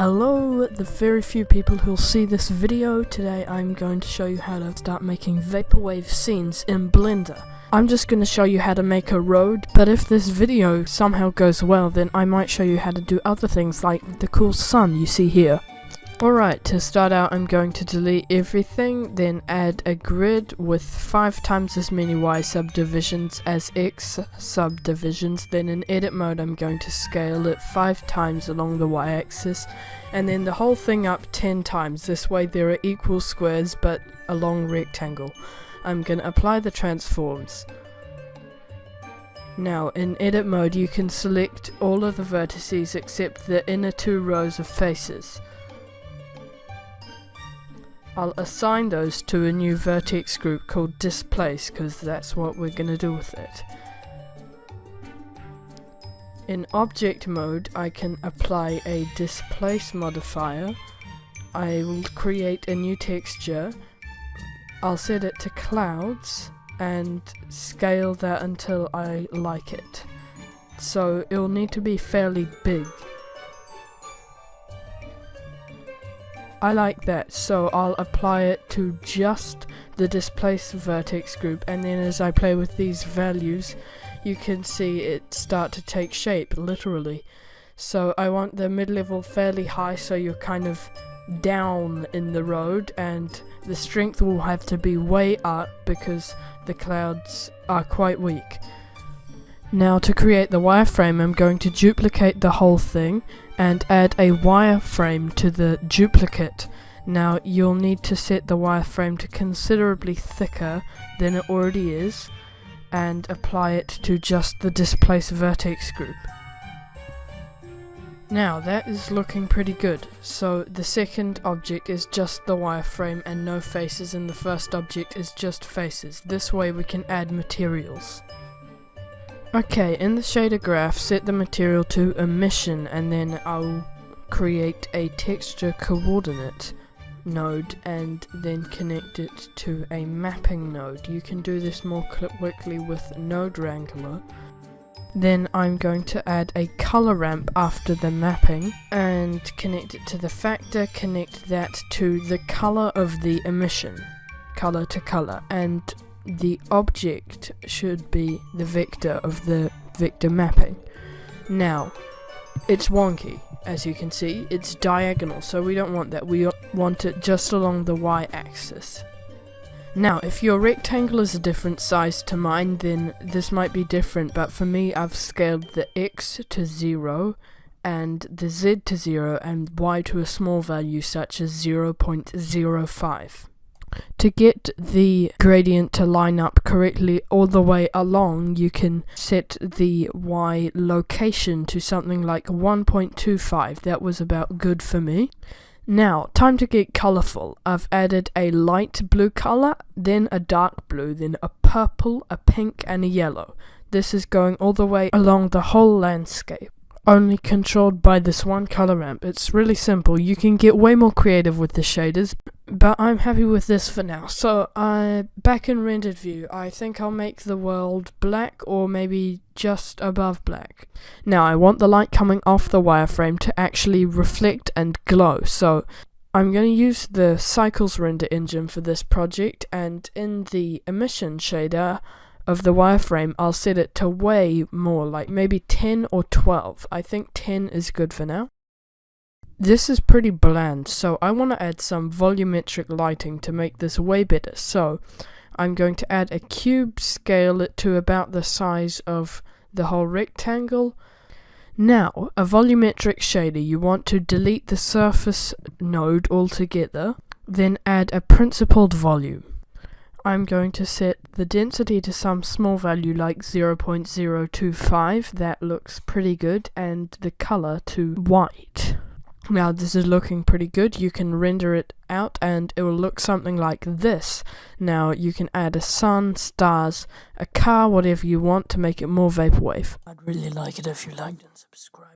Hello, the very few people who'll see this video. Today I'm going to show you how to start making vaporwave scenes in Blender. I'm just going to show you how to make a road, but if this video somehow goes well, then I might show you how to do other things like the cool sun you see here. Alright, to start out I'm going to delete everything, then add a grid with 5 times as many Y subdivisions as X subdivisions. Then in edit mode I'm going to scale it 5 times along the Y axis, and then the whole thing up 10 times. This way there are equal squares but a long rectangle. I'm going to apply the transforms. Now in edit mode you can select all of the vertices except the inner 2 rows of faces. I'll assign those to a new vertex group called displace, because that's what we're going to do with it. In object mode I can apply a displace modifier. I will create a new texture. I'll set it to clouds and scale that until I like it. So it'll need to be fairly big. I like that, so I'll apply it to just the displaced vertex group, and then as I play with these values you can see it start to take shape, literally. So I want the mid-level fairly high, so you're kind of down in the road, and the strength will have to be way up because the clouds are quite weak. Now to create the wireframe I'm going to duplicate the whole thing and add a wireframe to the duplicate. Now you'll need to set the wireframe to considerably thicker than it already is and apply it to just the displaced vertex group. Now that is looking pretty good. So the second object is just the wireframe and no faces, and the first object is just faces. This way we can add materials. Okay, in the shader graph, set the material to emission, and then I'll create a texture coordinate node and then connect it to a mapping node. You can do this more quickly with Node Wrangler. Then I'm going to add a color ramp after the mapping and connect it to the factor, connect that to the color of the emission, color to color, and the object should be the vector of the vector mapping. Now, it's wonky, as you can see, it's diagonal, so we don't want that, we want it just along the y-axis. Now, if your rectangle is a different size to mine, then this might be different, but for me I've scaled the x to 0, and the z to 0, and y to a small value such as 0.05. To get the gradient to line up correctly all the way along, you can set the Y location to something like 1.25. That was about good for me. Now, time to get colourful. I've added a light blue colour, then a dark blue, then a purple, a pink and a yellow. This is going all the way along the whole landscape, only controlled by this one color ramp. It's really simple. You can get way more creative with the shaders, but I'm happy with this for now. So back in rendered view, I think I'll make the world black or maybe just above black. Now I want the light coming off the wireframe to actually reflect and glow, so I'm going to use the Cycles render engine for this project, and in the emission shader of the wireframe I'll set it to way more, like maybe 10 or 12. I think 10 is good for now. This is pretty bland, so I want to add some volumetric lighting to make this way better. So I'm going to add a cube, scale it to about the size of the whole rectangle. Now, a volumetric shader, you want to delete the surface node altogether, then add a principled volume. I'm going to set the density to some small value like 0.025, that looks pretty good, and the color to white. Now this is looking pretty good. You can render it out and it will look something like this. Now you can add a sun, stars, a car, whatever you want to make it more vaporwave. I'd really like it if you liked and subscribed.